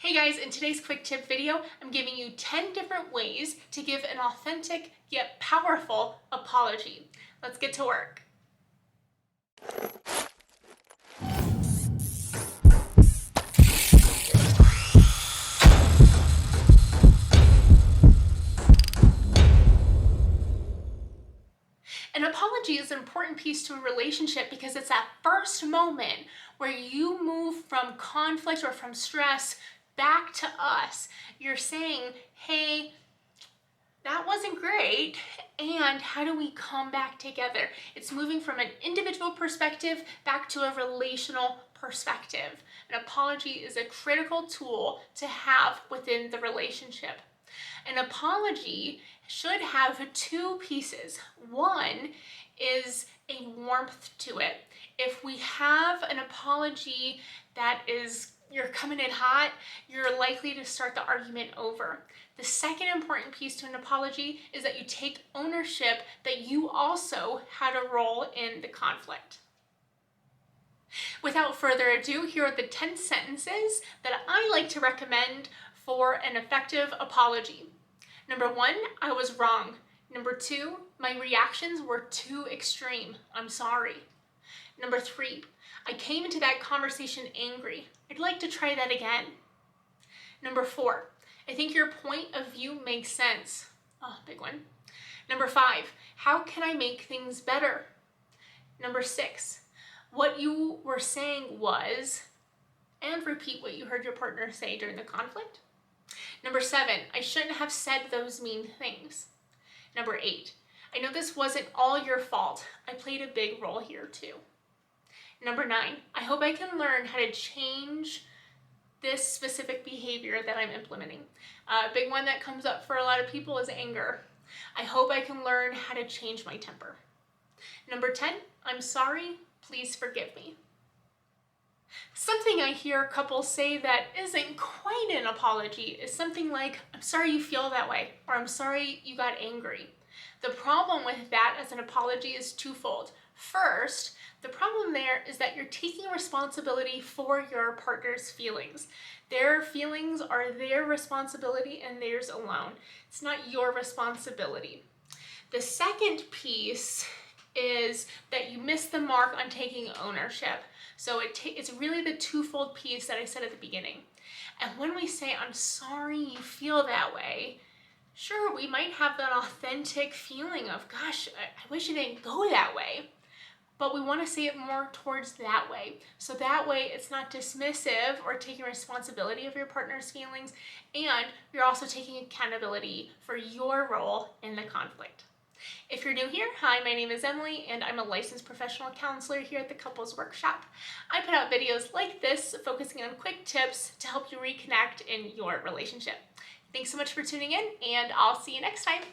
Hey guys, in today's quick tip video, I'm giving you 10 different ways to give an authentic yet powerful apology. Let's get to work. An apology is an important piece to a relationship because it's that first moment where you move from conflict or from stress back to us. You're saying, hey, that wasn't great, and how do we come back together? It's moving from an individual perspective back to a relational perspective. An apology is a critical tool to have within the relationship. An apology should have two pieces. One is a warmth to it. If we have an apology that is you're coming in hot, you're likely to start the argument over. The second important piece to an apology is that you take ownership that you also had a role in the conflict. Without further ado, here are the 10 sentences that I like to recommend for an effective apology. Number 1, I was wrong. Number 2, my reactions were too extreme. I'm sorry. Number 3, I came into that conversation angry. I'd like to try that again. Number 4, I think your point of view makes sense. Oh, big one. Number 5, how can I make things better? Number 6, what you were saying was, and repeat what you heard your partner say during the conflict. Number 7, I shouldn't have said those mean things. Number 8, I know this wasn't all your fault. I played a big role here too. Number 9, I hope I can learn how to change this specific behavior that I'm implementing. A big one that comes up for a lot of people is anger. I hope I can learn how to change my temper. Number 10, I'm sorry, please forgive me. Something I hear couples say that isn't quite an apology is something like, I'm sorry you feel that way, or I'm sorry you got angry. The problem with that as an apology is twofold. First, the problem there is that you're taking responsibility for your partner's feelings. Their feelings are their responsibility and theirs alone. It's not your responsibility. The second piece is that you miss the mark on taking ownership. So it's really the twofold piece that I said at the beginning. And when we say, I'm sorry you feel that way, sure, we might have that authentic feeling of, gosh, I wish it didn't go that way. But we want to say it more towards that way. So that way it's not dismissive or taking responsibility of your partner's feelings, and you're also taking accountability for your role in the conflict. If you're new here, hi, my name is Emily, and I'm a licensed professional counselor here at the Couples Workshop. I put out videos like this focusing on quick tips to help you reconnect in your relationship. Thanks so much for tuning in, and I'll see you next time.